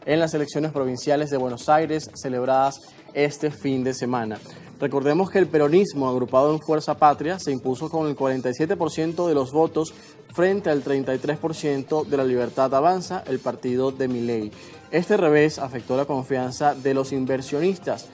en las elecciones provinciales de Buenos Aires celebradas este fin de semana. Recordemos que el peronismo, agrupado en Fuerza Patria, se impuso con el 47% de los votos frente al 33% de La Libertad Avanza, el partido de Milei. Este revés afectó la confianza de los inversionistas.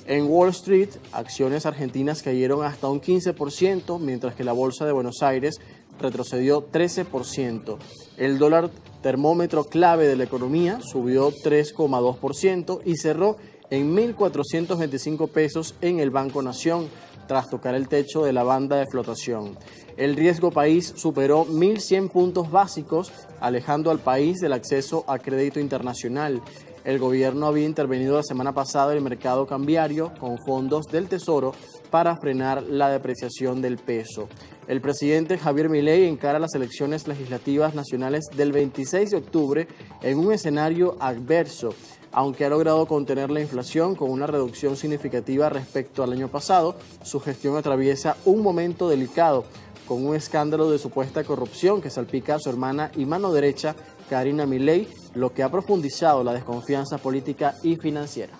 En Wall Street, acciones argentinas cayeron hasta un 15%, mientras que la Bolsa de Buenos Aires retrocedió 13%. El dólar, termómetro clave de la economía, subió 3,2% y cerró en 1.425 pesos en el Banco Nación, tras tocar el techo de la banda de flotación. El riesgo país superó 1.100 puntos básicos, alejando al país del acceso a crédito internacional. El gobierno había intervenido la semana pasada en el mercado cambiario con fondos del Tesoro para frenar la depreciación del peso. El presidente Javier Milei encara las elecciones legislativas nacionales del 26 de octubre en un escenario adverso. Aunque ha logrado contener la inflación con una reducción significativa respecto al año pasado, su gestión atraviesa un momento delicado, con un escándalo de supuesta corrupción que salpica a su hermana y mano derecha, Karina Milei, lo que ha profundizado la desconfianza política y financiera.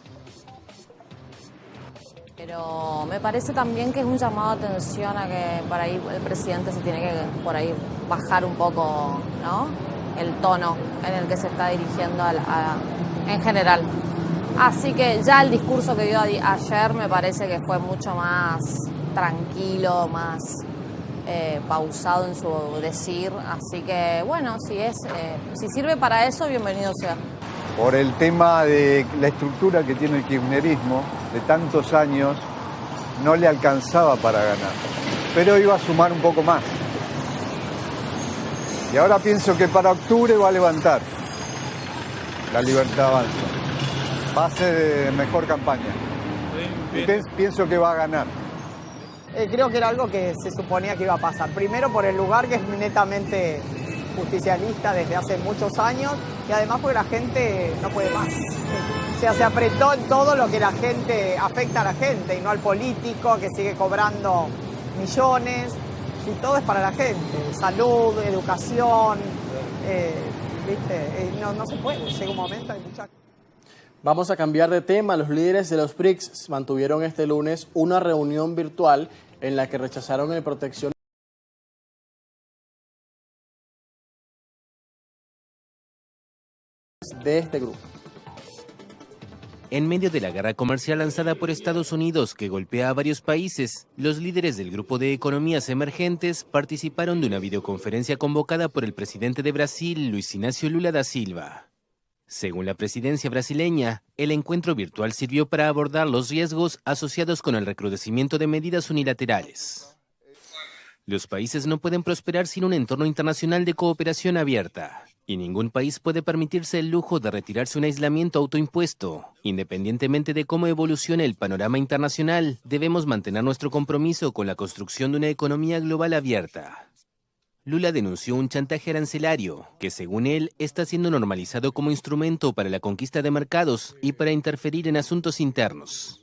Pero me parece también que es un llamado de atención a que por ahí el presidente se tiene que por ahí bajar un poco, ¿no?, el tono en el que se está dirigiendo en general. Así que ya el discurso que dio ayer me parece que fue mucho más tranquilo, más pausado en su decir. Así que bueno, si sirve para eso, bienvenido sea. Por el tema de la estructura que tiene el kirchnerismo de tantos años, no le alcanzaba para ganar, pero iba a sumar un poco más. Y ahora pienso que para octubre va a levantar La Libertad Avanza. Va a ser mejor campaña. Y pienso que va a ganar. Creo que era algo que se suponía que iba a pasar. Primero por el lugar, que es netamente justicialista desde hace muchos años, y además porque la gente no puede más. O sea, se apretó en todo lo que la gente afecta a la gente y no al político que sigue cobrando millones, y todo es para la gente. Salud, educación, ¿viste? No se puede, llega un momento, hay mucha... Vamos a cambiar de tema. Los líderes de los BRICS mantuvieron este lunes una reunión virtual en la que rechazaron el proteccionismo de este grupo. En medio de la guerra comercial lanzada por Estados Unidos que golpea a varios países, los líderes del Grupo de Economías Emergentes participaron de una videoconferencia convocada por el presidente de Brasil, Luiz Inácio Lula da Silva. Según la presidencia brasileña, el encuentro virtual sirvió para abordar los riesgos asociados con el recrudecimiento de medidas unilaterales. Los países no pueden prosperar sin un entorno internacional de cooperación abierta, y ningún país puede permitirse el lujo de retirarse un aislamiento autoimpuesto. Independientemente de cómo evolucione el panorama internacional, debemos mantener nuestro compromiso con la construcción de una economía global abierta. Lula denunció un chantaje arancelario que, según él, está siendo normalizado como instrumento para la conquista de mercados y para interferir en asuntos internos.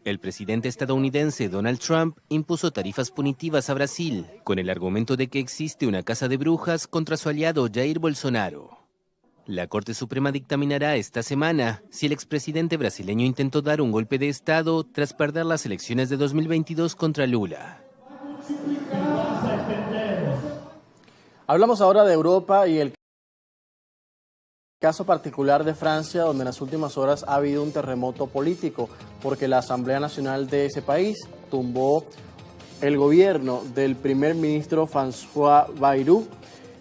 El presidente estadounidense Donald Trump impuso tarifas punitivas a Brasil, con el argumento de que existe una caza de brujas contra su aliado Jair Bolsonaro. La Corte Suprema dictaminará esta semana si el expresidente brasileño intentó dar un golpe de Estado tras perder las elecciones de 2022 contra Lula. Hablamos ahora de Europa y el caso particular de Francia, donde en las últimas horas ha habido un terremoto político, porque la Asamblea Nacional de ese país tumbó el gobierno del primer ministro François Bayrou.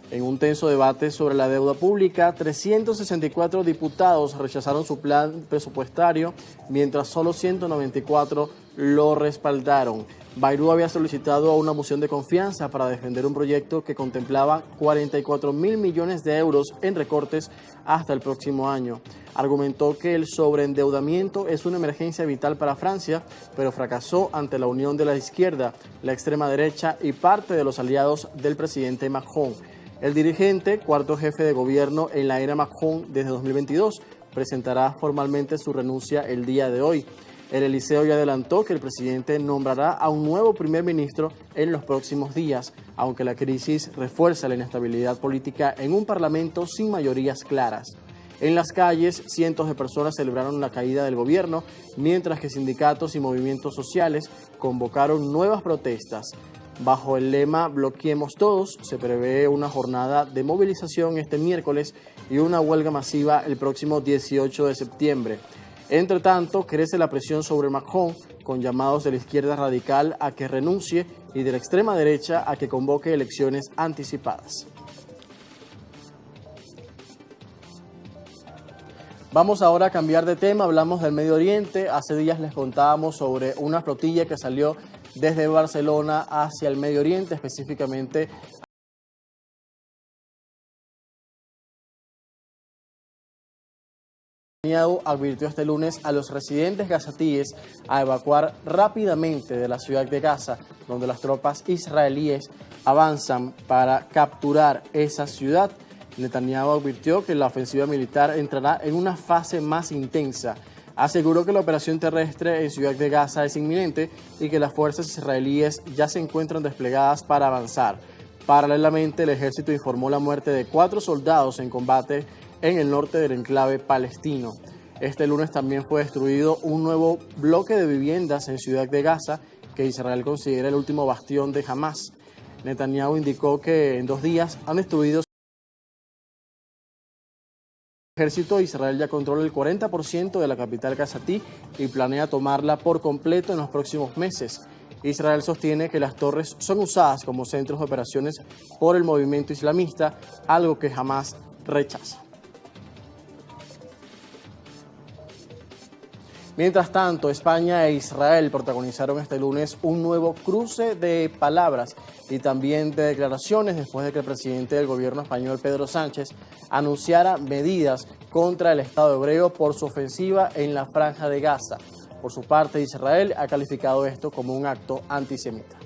En un tenso debate sobre la deuda pública, 364 diputados rechazaron su plan presupuestario, mientras solo 194 lo respaldaron. Bayrou había solicitado una moción de confianza para defender un proyecto que contemplaba 44.000 millones de euros en recortes hasta el próximo año. Argumentó que el sobreendeudamiento es una emergencia vital para Francia, pero fracasó ante la unión de la izquierda, la extrema derecha y parte de los aliados del presidente Macron. El dirigente, cuarto jefe de gobierno en la era Macron desde 2022, presentará formalmente su renuncia el día de hoy. El Eliseo ya adelantó que el presidente nombrará a un nuevo primer ministro en los próximos días, aunque la crisis refuerza la inestabilidad política en un parlamento sin mayorías claras. En las calles, cientos de personas celebraron la caída del gobierno, mientras que sindicatos y movimientos sociales convocaron nuevas protestas. Bajo el lema Bloqueemos Todos, se prevé una jornada de movilización este miércoles y una huelga masiva el próximo 18 de septiembre. Entre tanto, crece la presión sobre Macron, con llamados de la izquierda radical a que renuncie y de la extrema derecha a que convoque elecciones anticipadas. Vamos ahora a cambiar de tema, hablamos del Medio Oriente. Hace días les contábamos sobre una flotilla que salió desde Barcelona hacia el Medio Oriente, específicamente Netanyahu advirtió este lunes a los residentes gazatíes a evacuar rápidamente de la ciudad de Gaza, donde las tropas israelíes avanzan para capturar esa ciudad. Netanyahu advirtió que la ofensiva militar entrará en una fase más intensa. Aseguró que la operación terrestre en Ciudad de Gaza es inminente y que las fuerzas israelíes ya se encuentran desplegadas para avanzar. Paralelamente, el ejército informó la muerte de 4 soldados en combate en el norte del enclave palestino. Este lunes también fue destruido un nuevo bloque de viviendas en Ciudad de Gaza que Israel considera el último bastión de Hamas. Netanyahu indicó que en 2 días han destruido. El ejército de Israel ya controla el 40% de la capital gazatí y planea tomarla por completo en los próximos meses. Israel sostiene que las torres son usadas como centros de operaciones por el movimiento islamista, algo que Hamas rechaza. Mientras tanto, España e Israel protagonizaron este lunes un nuevo cruce de palabras y también de declaraciones después de que el presidente del gobierno español, Pedro Sánchez, anunciara medidas contra el Estado hebreo por su ofensiva en la Franja de Gaza. Por su parte, Israel ha calificado esto como un acto antisemita.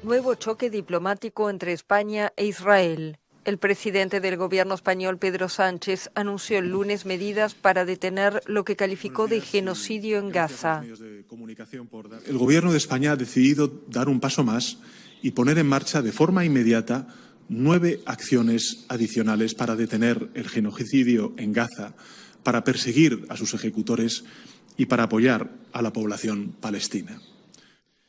Nuevo choque diplomático entre España e Israel. El presidente del gobierno español, Pedro Sánchez, anunció el lunes medidas para detener lo que calificó de genocidio en Gaza. El gobierno de España ha decidido dar un paso más y poner en marcha de forma inmediata 9 acciones adicionales para detener el genocidio en Gaza, para perseguir a sus ejecutores y para apoyar a la población palestina.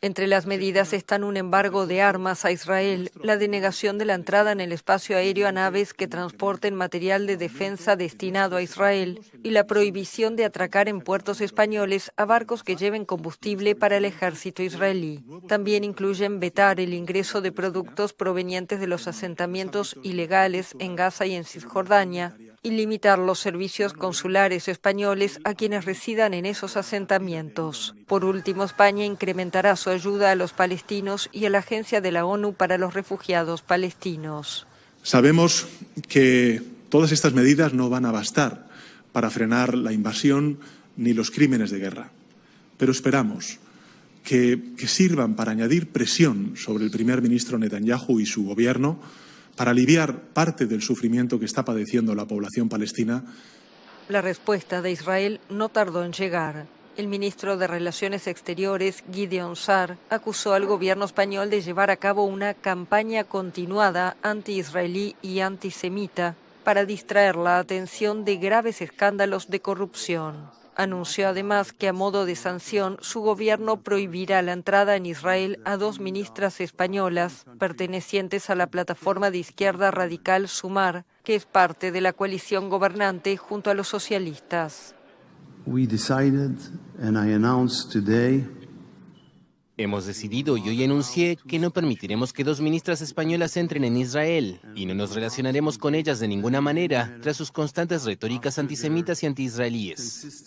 Entre las medidas están un embargo de armas a Israel, la denegación de la entrada en el espacio aéreo a naves que transporten material de defensa destinado a Israel y la prohibición de atracar en puertos españoles a barcos que lleven combustible para el ejército israelí. También incluyen vetar el ingreso de productos provenientes de los asentamientos ilegales en Gaza y en Cisjordania y limitar los servicios consulares españoles a quienes residan en esos asentamientos. Por último, España incrementará su ayuda a los palestinos y a la Agencia de la ONU para los Refugiados Palestinos. Sabemos que todas estas medidas no van a bastar para frenar la invasión ni los crímenes de guerra, pero esperamos que sirvan para añadir presión sobre el primer ministro Netanyahu y su gobierno para aliviar parte del sufrimiento que está padeciendo la población palestina. La respuesta de Israel no tardó en llegar. El ministro de Relaciones Exteriores, Gideon Sa'ar, acusó al gobierno español de llevar a cabo una campaña continuada anti-israelí y antisemita para distraer la atención de graves escándalos de corrupción. Anunció además que a modo de sanción su gobierno prohibirá la entrada en Israel a 2 ministras españolas pertenecientes a la plataforma de izquierda radical Sumar, que es parte de la coalición gobernante junto a los socialistas. Hemos decidido y hoy anuncié que no permitiremos que 2 ministras españolas entren en Israel y no nos relacionaremos con ellas de ninguna manera tras sus constantes retóricas antisemitas y antiisraelíes.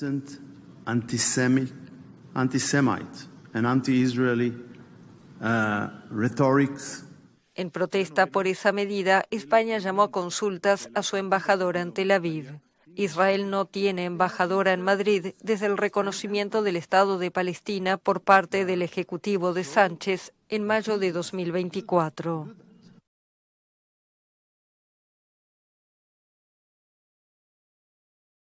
En protesta por esa medida, España llamó a consultas a su embajadora en Tel Aviv. Israel no tiene embajadora en Madrid desde el reconocimiento del Estado de Palestina por parte del Ejecutivo de Sánchez en mayo de 2024.